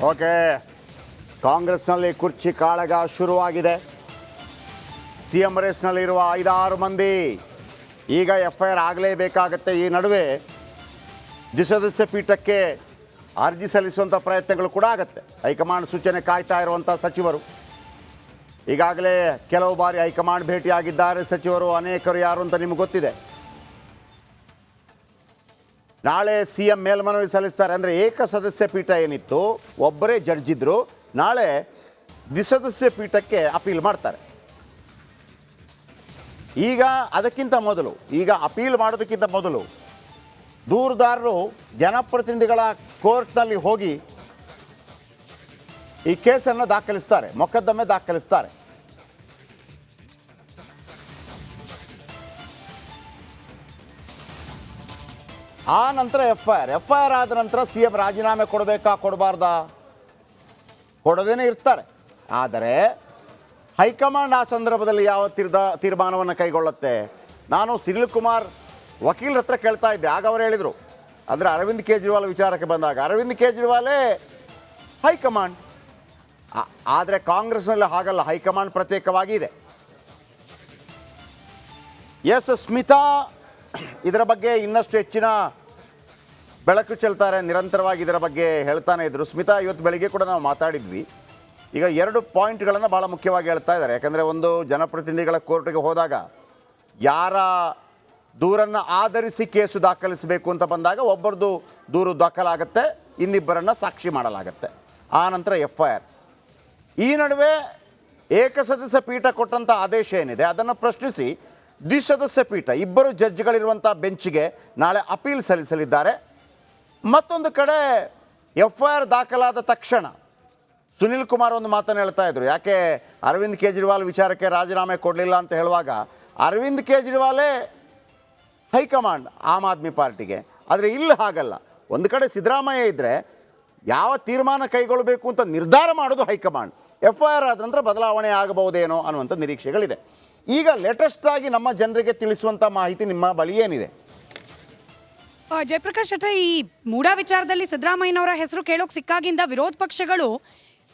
Okay, ಕಾಂಗ್ರೆಸ್ನಲ್ಲಿ ಕುರ್ಚಿ ಕಾಳಗ ಶುರುವಾಗಿದೆ. ಸಿಎಂ ರೇಸ್ನಲ್ಲಿರುವ 5-6 ಮಂದಿ ಈಗ FIR ಆಗಲೇಬೇಕಾಗತ್ತೆ. ಈ ನಡುವೆ ದ್ವಿಸದಸ್ಯ ಪೀಠಕ್ಕೆ ಅರ್ಜಿ ಸಲ್ಲಿಸುವಂಥ ಪ್ರಯತ್ನಗಳು ಕೂಡ ಆಗುತ್ತೆ. ಹೈಕಮಾಂಡ್ ಸೂಚನೆ ಕಾಯ್ತಾ ಇರುವಂಥ ಸಚಿವರು ಈಗಾಗಲೇ ಕೆಲವು ಬಾರಿ ಹೈಕಮಾಂಡ್ ಭೇಟಿಯಾಗಿದ್ದಾರೆ. ಸಚಿವರು ಅನೇಕರು ಯಾರು ಅಂತ ನಿಮ್ಗೆ ಗೊತ್ತಿದೆ. ನಾಳೆ CM ಮೇಲ್ಮನವಿ ಸಲ್ಲಿಸ್ತಾರೆ. ಅಂದರೆ ಏಕಸದಸ್ಯ ಪೀಠ ಏನಿತ್ತು, ಒಬ್ಬರೇ ಜಡ್ಜ್ ಇದ್ದರು, ನಾಳೆ ದ್ವಿಸದಸ್ಯ ಪೀಠಕ್ಕೆ ಅಪೀಲ್ ಮಾಡ್ತಾರೆ. ಈಗ ಅದಕ್ಕಿಂತ ಮೊದಲು, ಈಗ ಅಪೀಲ್ ಮಾಡೋದಕ್ಕಿಂತ ಮೊದಲು ದೂರುದಾರರು ಜನಪ್ರತಿನಿಧಿಗಳ ಕೋರ್ಟ್ನಲ್ಲಿ ಹೋಗಿ ಈ ಕೇಸನ್ನು ದಾಖಲಿಸ್ತಾರೆ, ಮೊಕದ್ದಮೆ ದಾಖಲಿಸ್ತಾರೆ. ಆ ನಂತರ FIR ಆದ ನಂತರ CM ರಾಜೀನಾಮೆ ಕೊಡಬೇಕಾ ಕೊಡಬಾರ್ದಾ, ಕೊಡೋದೇನೆ ಇರ್ತಾರೆ. ಆದರೆ ಹೈಕಮಾಂಡ್ ಆ ಸಂದರ್ಭದಲ್ಲಿ ಯಾವ ತೀರ್ಮಾನವನ್ನು ಕೈಗೊಳ್ಳುತ್ತೆ? ನಾನು ಸುನಿಲ್ ಕುಮಾರ್ ವಕೀಲರ ಹತ್ರ ಕೇಳ್ತಾ ಇದ್ದೆ. ಆಗ ಅವರು ಹೇಳಿದರು, ಅಂದರೆ ಅರವಿಂದ್ ಕೇಜ್ರಿವಾಲ್ ವಿಚಾರಕ್ಕೆ ಬಂದಾಗ ಅರವಿಂದ್ ಕೇಜ್ರಿವಾಲೇ ಹೈಕಮಾಂಡ್. ಆದರೆ ಕಾಂಗ್ರೆಸ್ನಲ್ಲಿ ಹಾಗಲ್ಲ, ಹೈಕಮಾಂಡ್ ಪ್ರತ್ಯೇಕವಾಗಿ ಇದೆ. ಸ್ಮಿತಾ ಇದರ ಬಗ್ಗೆ ಇನ್ನಷ್ಟು ಹೆಚ್ಚಿನ ಬೆಳಕು ಚೆಲ್ತಾರೆ. ನಿರಂತರವಾಗಿ ಇದರ ಬಗ್ಗೆ ಹೇಳ್ತಾನೆ ಇದ್ರು. ಸ್ಮಿತಾ, ಇವತ್ತು ಬೆಳಿಗ್ಗೆ ಕೂಡ ನಾವು ಮಾತಾಡಿದ್ವಿ. ಈಗ 2 ಪಾಯಿಂಟ್ಗಳನ್ನು ಭಾಳ ಮುಖ್ಯವಾಗಿ ಹೇಳ್ತಾ ಇದ್ದಾರೆ. ಯಾಕಂದರೆ ಒಂದು ಜನಪ್ರತಿನಿಧಿಗಳ ಕೋರ್ಟ್ಗೆ ಹೋದಾಗ ಯಾರ ದೂರನ್ನು ಆಧರಿಸಿ ಕೇಸು ದಾಖಲಿಸಬೇಕು ಅಂತ ಬಂದಾಗ ಒಬ್ಬರದು ದೂರು ದಾಖಲಾಗುತ್ತೆ, ಇನ್ನಿಬ್ಬರನ್ನು ಸಾಕ್ಷಿ ಮಾಡಲಾಗುತ್ತೆ. ಆ ನಂತರ FIR. ಈ ನಡುವೆ ಏಕಸದಸ್ಯ ಪೀಠ ಕೊಟ್ಟಂಥ ಆದೇಶ ಏನಿದೆ ಅದನ್ನು ಪ್ರಶ್ನಿಸಿ ದ್ವಿಸದಸ್ಯ ಪೀಠ, ಇಬ್ಬರು ಜಡ್ಜ್ಗಳಿರುವಂಥ ಬೆಂಚ್ಗೆ ನಾಳೆ ಅಪೀಲ್ ಸಲ್ಲಿಸಲಿದ್ದಾರೆ. ಮತ್ತೊಂದು ಕಡೆ FIR ದಾಖಲಾದ ತಕ್ಷಣ ಸುನಿಲ್ ಕುಮಾರ್ ಒಂದು ಮಾತನ್ನು ಹೇಳ್ತಾ ಇದ್ರು. ಯಾಕೆ ಅರವಿಂದ್ ಕೇಜ್ರಿವಾಲ್ ವಿಚಾರಕ್ಕೆ ರಾಜೀನಾಮೆ ಕೊಡಲಿಲ್ಲ ಅಂತ ಹೇಳುವಾಗ, ಅರವಿಂದ್ ಕೇಜ್ರಿವಾಲೇ ಹೈಕಮಾಂಡ್ ಆಮ್ ಆದ್ಮಿ ಪಾರ್ಟಿಗೆ. ಆದರೆ ಇಲ್ಲಿ ಹಾಗಲ್ಲ. ಒಂದು ಕಡೆ ಸಿದ್ದರಾಮಯ್ಯ ಇದ್ದರೆ ಯಾವ ತೀರ್ಮಾನ ಕೈಗೊಳ್ಳಬೇಕು ಅಂತ ನಿರ್ಧಾರ ಮಾಡೋದು ಹೈಕಮಾಂಡ್. FIR ಆದ ನಂತರ ಬದಲಾವಣೆ ಆಗಬಹುದೇನೋ ಅನ್ನುವಂಥ ನಿರೀಕ್ಷೆಗಳಿದೆ. ಈಗ ಲೇಟೆಸ್ಟ್ ಆಗಿ ನಮ್ಮ ಜನರಿಗೆ ತಿಳಿಸುವಂಥ ಮಾಹಿತಿ ನಿಮ್ಮ ಬಳಿ ಏನಿದೆ? ಜಯಪ್ರಕಾಶ್ ಶೆಟ್ಟರೆ, ಈ ಮೂಡಾ ವಿಚಾರದಲ್ಲಿ ಸಿದ್ದರಾಮಯ್ಯನವರ ಹೆಸರು ಕೇಳೋಕೆ ಸಿಕ್ಕಾಗಿಂದ ವಿರೋಧ ಪಕ್ಷಗಳು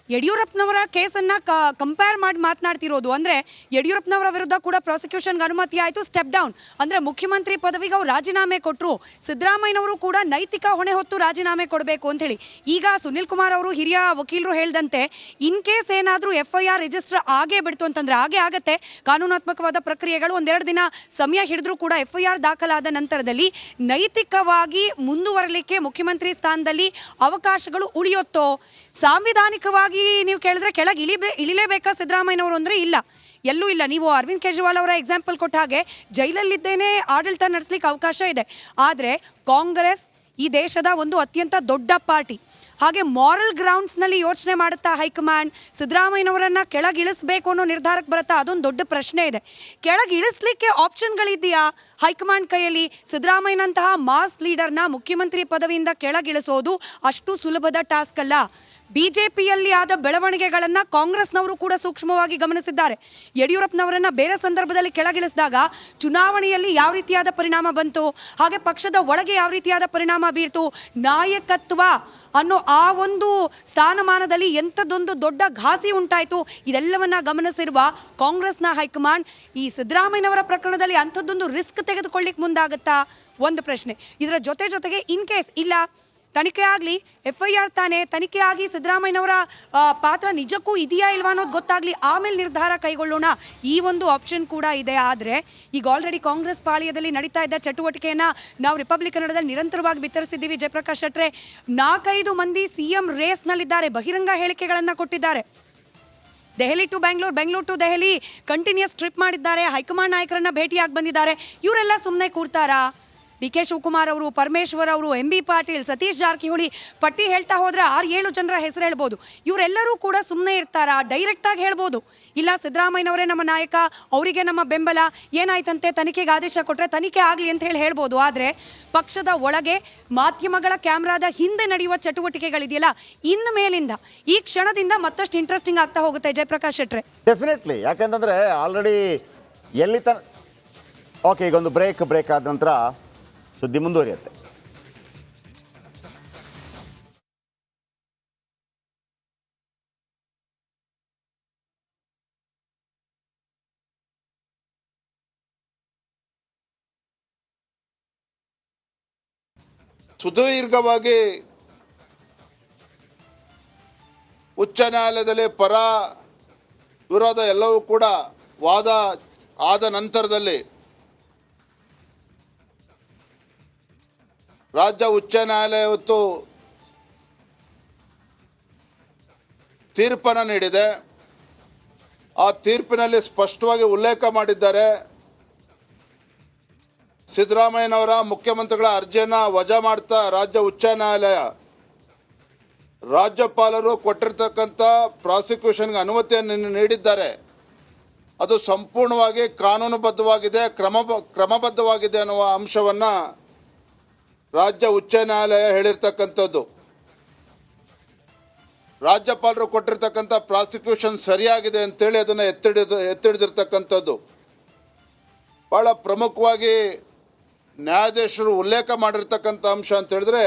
ಯಡಿಯೂರಪ್ಪನವರ ಕೇಸನ್ನು ಕಂಪೇರ್ ಮಾಡಿ ಮಾತನಾಡ್ತಿರೋದು. ಅಂದರೆ ಯಡಿಯೂರಪ್ಪನವರ ವಿರುದ್ಧ ಕೂಡ ಪ್ರಾಸಿಕ್ಯೂಷನ್ಗೆ ಅನುಮತಿ ಆಯಿತು, ಸ್ಟೆಪ್ ಡೌನ್. ಅಂದರೆ ಮುಖ್ಯಮಂತ್ರಿ ಪದವಿಗೆ ಅವರು ರಾಜೀನಾಮೆ ಕೊಟ್ಟರು, ಸಿದ್ದರಾಮಯ್ಯನವರು ಕೂಡ ನೈತಿಕ ಹೊಣೆ ಹೊತ್ತು ರಾಜೀನಾಮೆ ಕೊಡಬೇಕು ಅಂಥೇಳಿ. ಈಗ ಸುನಿಲ್ ಕುಮಾರ್ ಅವರು ಹಿರಿಯ ವಕೀಲರು ಹೇಳ್ದಂತೆ ಇನ್ ಕೇಸ್ ಏನಾದರೂ FIR ರಿಜಿಸ್ಟರ್ ಆಗೇ ಬಿಡ್ತು ಅಂತಂದರೆ ಆಗೇ ಆಗತ್ತೆ. ಕಾನೂನಾತ್ಮಕವಾದ ಪ್ರಕ್ರಿಯೆಗಳು 1-2 ದಿನ ಸಮಯ ಹಿಡಿದ್ರೂ ಕೂಡ FIR ದಾಖಲಾದ ನಂತರದಲ್ಲಿ ನೈತಿಕವಾಗಿ ಮುಂದುವರಲಿಕ್ಕೆ ಮುಖ್ಯಮಂತ್ರಿ ಸ್ಥಾನದಲ್ಲಿ ಅವಕಾಶಗಳು ಉಳಿಯುತ್ತೋ? ಸಾಂವಿಧಾನಿಕವಾಗಿ ನೀವು ಕೇಳಿದ್ರೆ ಕೆಳಗೆ ಇಳಿಲೇಬೇಕಾ ಸಿದ್ದರಾಮಯ್ಯನವರು ಅಂದರೆ ಇಲ್ಲ, ಎಲ್ಲೂ ಇಲ್ಲ. ನೀವು ಅರವಿಂದ್ ಕೇಜ್ರಿವಾಲ್ ಅವರ ಎಕ್ಸಾಂಪಲ್ ಕೊಟ್ಟ ಹಾಗೆ ಜೈಲಲ್ಲಿದ್ದೇನೆ ಆಡಳಿತ ನಡೆಸಲಿಕ್ಕೆ ಅವಕಾಶ ಇದೆ. ಆದರೆ ಕಾಂಗ್ರೆಸ್ ಈ ದೇಶದ ಒಂದು ಅತ್ಯಂತ ದೊಡ್ಡ ಪಾರ್ಟಿ. ಹಾಗೆ ಮಾರಲ್ ಗ್ರೌಂಡ್ಸ್ನಲ್ಲಿ ಯೋಚನೆ ಮಾಡುತ್ತಾ ಹೈಕಮಾಂಡ್ ಸಿದ್ದರಾಮಯ್ಯನವರನ್ನು ಕೆಳಗಿಳಿಸಬೇಕು ಅನ್ನೋ ನಿರ್ಧಾರಕ್ಕೆ ಬರುತ್ತಾ? ಅದೊಂದು ದೊಡ್ಡ ಪ್ರಶ್ನೆ ಇದೆ. ಕೆಳಗಿಳಿಸ್ಲಿಕ್ಕೆ ಆಪ್ಷನ್ಗಳಿದೆಯಾ ಹೈಕಮಾಂಡ್ ಕೈಯಲ್ಲಿ? ಸಿದ್ದರಾಮಯ್ಯನಂತಹ ಮಾಸ್ ಲೀಡರ್ನ ಮುಖ್ಯಮಂತ್ರಿ ಪದವಿಯಿಂದ ಕೆಳಗಿಳಿಸೋದು ಅಷ್ಟು ಸುಲಭದ ಟಾಸ್ಕ್ ಅಲ್ಲ. BJPಯಲ್ಲಿ ಆದ ಬೆಳವಣಿಗೆಗಳನ್ನು ಕಾಂಗ್ರೆಸ್ನವರು ಕೂಡ ಸೂಕ್ಷ್ಮವಾಗಿ ಗಮನಿಸಿದ್ದಾರೆ. ಯಡಿಯೂರಪ್ಪನವರನ್ನು ಬೇರೆ ಸಂದರ್ಭದಲ್ಲಿ ಕೆಳಗಿಳಿಸಿದಾಗ ಚುನಾವಣೆಯಲ್ಲಿ ಯಾವ ರೀತಿಯಾದ ಪರಿಣಾಮ ಬಂತು, ಹಾಗೆ ಪಕ್ಷದ ಒಳಗೆ ಯಾವ ರೀತಿಯಾದ ಪರಿಣಾಮ ಬೀರ್ತು, ನಾಯಕತ್ವ ಅನ್ನೋ ಆ ಒಂದು ಸ್ಥಾನಮಾನದಲ್ಲಿ ಎಂಥದ್ದೊಂದು ದೊಡ್ಡ ಘಾಸಿ ಉಂಟಾಯಿತು, ಇದೆಲ್ಲವನ್ನ ಗಮನಿಸಿರುವ ಕಾಂಗ್ರೆಸ್ನ ಹೈಕಮಾಂಡ್ ಈ ಸಿದ್ದರಾಮಯ್ಯನವರ ಪ್ರಕರಣದಲ್ಲಿ ಅಂಥದ್ದೊಂದು ರಿಸ್ಕ್ ತೆಗೆದುಕೊಳ್ಳಿಕ್ಕೆ ಮುಂದಾಗುತ್ತಾ? ಒಂದು ಪ್ರಶ್ನೆ. ಇದರ ಜೊತೆಗೆ ಇನ್ ಕೇಸ್ ಇಲ್ಲ ತನಿಖೆ ಆಗಲಿ, FIR ತಾನೇ ತನಿಖೆ ಆಗಿ ಸಿದ್ದರಾಮಯ್ಯನವರ ಪಾತ್ರ ನಿಜಕ್ಕೂ ಇದೆಯಾ ಇಲ್ವಾ ಅನ್ನೋದು ಗೊತ್ತಾಗಲಿ, ಆಮೇಲೆ ನಿರ್ಧಾರ ಕೈಗೊಳ್ಳೋಣ, ಈ ಒಂದು ಆಪ್ಷನ್ ಕೂಡ ಇದೆ. ಆದರೆ ಈಗ ಆಲ್ರೆಡಿ ಕಾಂಗ್ರೆಸ್ ಪಾಳ್ಯದಲ್ಲಿ ನಡೀತಾ ಇದ್ದ ಚಟುವಟಿಕೆಯನ್ನು ನಾವು ರಿಪಬ್ಲಿಕ್ ಕನ್ನಡದಲ್ಲಿ ನಿರಂತರವಾಗಿ ಬಿತ್ತರಿಸಿದ್ದೀವಿ. ಜಯಪ್ರಕಾಶ್ ಶೆಟ್ಟರೆ, 4-5 ಮಂದಿ CM ರೇಸ್ನಲ್ಲಿದ್ದಾರೆ, ಬಹಿರಂಗ ಹೇಳಿಕೆಗಳನ್ನು ಕೊಟ್ಟಿದ್ದಾರೆ. Delhi to Bengaluru, Bengaluru to Delhi continuous trip ಮಾಡಿದ್ದಾರೆ, ಹೈಕಮಾಂಡ್ ನಾಯಕರನ್ನ ಭೇಟಿಯಾಗಿ ಬಂದಿದ್ದಾರೆ. ಇವರೆಲ್ಲ ಸುಮ್ಮನೆ ಕೂರ್ತಾರಾ? DK ಶಿವಕುಮಾರ್ ಅವರು, ಪರಮೇಶ್ವರ್ ಅವರು, MB ಪಾಟೀಲ್, ಸತೀಶ್ ಜಾರಕಿಹೊಳಿ, ಪಟ್ಟಿ ಹೇಳ್ತಾ ಹೋದ್ರೆ 6-7 ಜನರ ಹೆಸರು ಹೇಳ್ಬೋದು. ಇವರೆಲ್ಲರೂ ಕೂಡ ಸುಮ್ಮನೆ ಇರ್ತಾರಾ? ಡೈರೆಕ್ಟಾಗಿ ಹೇಳ್ಬೋದು, ಇಲ್ಲ ಸಿದ್ದರಾಮಯ್ಯನವರೇ ನಮ್ಮ ನಾಯಕ, ಅವರಿಗೆ ನಮ್ಮ ಬೆಂಬಲ, ಏನಾಯ್ತಂತೆ ತನಿಖೆಗೆ ಆದೇಶ ಕೊಟ್ಟರೆ ತನಿಖೆ ಆಗಲಿ ಅಂತ ಹೇಳ್ಬೋದು. ಆದರೆ ಪಕ್ಷದ ಒಳಗೆ ಮಾಧ್ಯಮಗಳ ಕ್ಯಾಮ್ರಾದ ಹಿಂದೆ ನಡೆಯುವ ಚಟುವಟಿಕೆಗಳಿದೆಯಲ್ಲ, ಇನ್ನು ಮೇಲಿಂದ ಈ ಕ್ಷಣದಿಂದ ಮತ್ತಷ್ಟು ಇಂಟ್ರೆಸ್ಟಿಂಗ್ ಆಗ್ತಾ ಹೋಗುತ್ತೆ. ಜಯಪ್ರಕಾಶ್ ಶೆಟ್ರೆ, ಡೆಫಿನೆಟ್ಲಿ. ಯಾಕೆಂತಂದರೆ ಆಲ್ರೆಡಿ ಎಲ್ಲಿ ಓಕೆ, ಈಗೊಂದು ಬ್ರೇಕ್ ಆದ ನಂತರ ಸುದ್ದಿ ಮುಂದುವರಿಯುತ್ತೆ. ಸುದೀರ್ಘವಾಗಿ ಉಚ್ಚ ನ್ಯಾಯಾಲಯದಲ್ಲಿ ಪರ ವಿರೋಧ ಎಲ್ಲವೂ ಕೂಡ ವಾದ ಆದ ನಂತರದಲ್ಲಿ ರಾಜ್ಯ ಉಚ್ಚ ನ್ಯಾಯಾಲಯ ಇವತ್ತು ತೀರ್ಪನ್ನು ನೀಡಿದೆ. ಆ ತೀರ್ಪಿನಲ್ಲಿ ಸ್ಪಷ್ಟವಾಗಿ ಉಲ್ಲೇಖ ಮಾಡಿದ್ದಾರೆ, ಸಿದ್ದರಾಮಯ್ಯನವರ ಮುಖ್ಯಮಂತ್ರಿಗಳ ಅರ್ಜಿಯನ್ನು ವಜಾ ಮಾಡ್ತಾ ರಾಜ್ಯ ಉಚ್ಚ ನ್ಯಾಯಾಲಯ ರಾಜ್ಯಪಾಲರು ಕೊಟ್ಟಿರ್ತಕ್ಕಂಥ ಪ್ರಾಸಿಕ್ಯೂಷನ್ಗೆ ಅನುಮತಿಯನ್ನು ನೀಡಿದ್ದಾರೆ, ಅದು ಸಂಪೂರ್ಣವಾಗಿ ಕಾನೂನುಬದ್ಧವಾಗಿದೆ, ಕ್ರಮಬದ್ಧವಾಗಿದೆ ಅನ್ನುವ ಅಂಶವನ್ನು ರಾಜ್ಯ ಉಚ್ಚ ನ್ಯಾಯಾಲಯ ಹೇಳಿರ್ತಕ್ಕಂಥದ್ದು. ರಾಜ್ಯಪಾಲರು ಕೊಟ್ಟಿರ್ತಕ್ಕಂಥ ಪ್ರಾಸಿಕ್ಯೂಷನ್ ಸರಿಯಾಗಿದೆ ಅಂತೇಳಿ ಅದನ್ನು ಎತ್ತಿಡಿದಿರ್ತಕ್ಕಂಥದ್ದು. ಭಾಳ ಪ್ರಮುಖವಾಗಿ ನ್ಯಾಯಾಧೀಶರು ಉಲ್ಲೇಖ ಮಾಡಿರ್ತಕ್ಕಂಥ ಅಂಶ ಅಂತ ಹೇಳಿದ್ರೆ,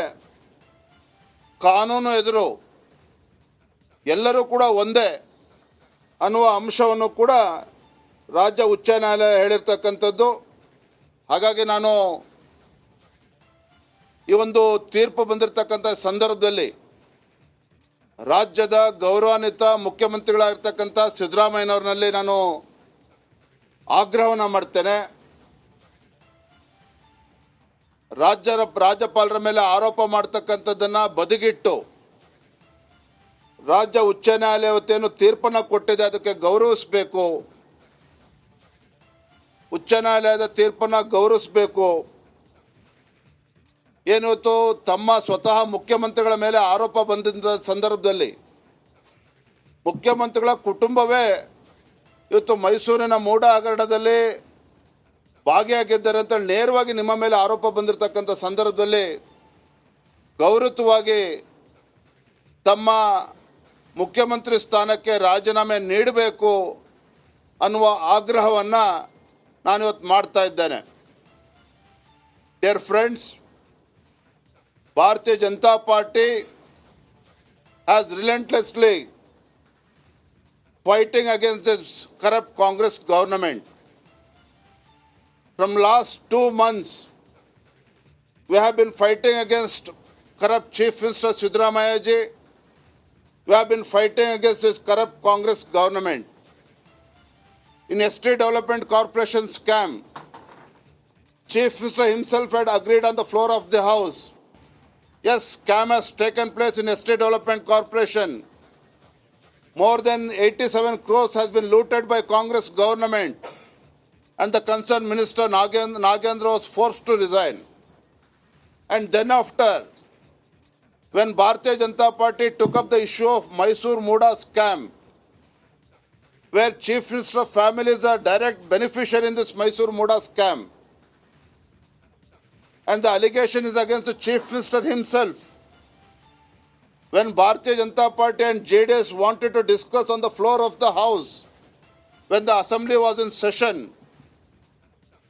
ಕಾನೂನು ಎದುರು ಎಲ್ಲರೂ ಕೂಡ ಒಂದೇ ಅನ್ನುವ ಅಂಶವನ್ನು ಕೂಡ ರಾಜ್ಯ ಉಚ್ಚ ನ್ಯಾಯಾಲಯ ಹೇಳಿರ್ತಕ್ಕಂಥದ್ದು. ಹಾಗಾಗಿ ನಾನು ಈ ಒಂದು ತೀರ್ಪು ಬಂದಿರತಕ್ಕಂಥ ಸಂದರ್ಭದಲ್ಲಿ ರಾಜ್ಯದ ಗೌರವಾನ್ವಿತ ಮುಖ್ಯಮಂತ್ರಿಗಳಾಗಿರ್ತಕ್ಕಂಥ ಸಿದ್ದರಾಮಯ್ಯನವ್ರನಲ್ಲಿ ನಾನು ಆಗ್ರಹವನ್ನು ಮಾಡ್ತೇನೆ. ರಾಜ್ಯಪಾಲರ ಮೇಲೆ ಆರೋಪ ಮಾಡ್ತಕ್ಕಂಥದ್ದನ್ನು ಬದಿಗಿಟ್ಟು ರಾಜ್ಯ ಉಚ್ಚ ನ್ಯಾಯಾಲಯ ಏನು ತೀರ್ಪನ್ನು ಕೊಟ್ಟಿದೆ ಅದಕ್ಕೆ ಗೌರವಿಸಬೇಕು, ಉಚ್ಚ ನ್ಯಾಯಾಲಯದ ತೀರ್ಪನ್ನು ಗೌರವಿಸಬೇಕು. ಏನಿವತ್ತು ತಮ್ಮ ಸ್ವತಃ ಮುಖ್ಯಮಂತ್ರಿಗಳ ಮೇಲೆ ಆರೋಪ ಬಂದ ಸಂದರ್ಭದಲ್ಲಿ ಮುಖ್ಯಮಂತ್ರಿಗಳ ಕುಟುಂಬವೇ ಇವತ್ತು ಮೈಸೂರಿನ ಮೂಡ ಹಗರಣದಲ್ಲಿ ಭಾಗಿಯಾಗಿದ್ದಾರೆ ಅಂತೇಳಿ ನೇರವಾಗಿ ನಿಮ್ಮ ಮೇಲೆ ಆರೋಪ ಬಂದಿರತಕ್ಕಂಥ ಸಂದರ್ಭದಲ್ಲಿ ಗೌರವವಾಗಿ ತಮ್ಮ ಮುಖ್ಯಮಂತ್ರಿ ಸ್ಥಾನಕ್ಕೆ ರಾಜೀನಾಮೆ ನೀಡಬೇಕು ಅನ್ನುವ ಆಗ್ರಹವನ್ನು ನಾನಿವತ್ತು ಮಾಡ್ತಾ ಇದ್ದೇನೆ. Dear friends, Bharatiya Janata Party has relentlessly fighting against this corrupt Congress government. From last 2 months, we have been fighting against corrupt Chief Minister Siddaramaiah ji. We have been fighting against this corrupt Congress government. In ST Development Corporation scam, Chief Minister himself had agreed on the floor of the House. Yes, scam has taken place in ST Development Corporation. More than 87 crores has been looted by Congress government, and the concerned minister Nagendra was forced to resign. And then after, when Bharatiya Janata Party took up the issue of Mysore Muda scam, where Chief Minister family is a direct beneficiary in this Mysore Muda scam, and the allegation is against the Chief Minister himself. When Bharatiya Janata Party and JDS wanted to discuss on the floor of the House, when the Assembly was in session,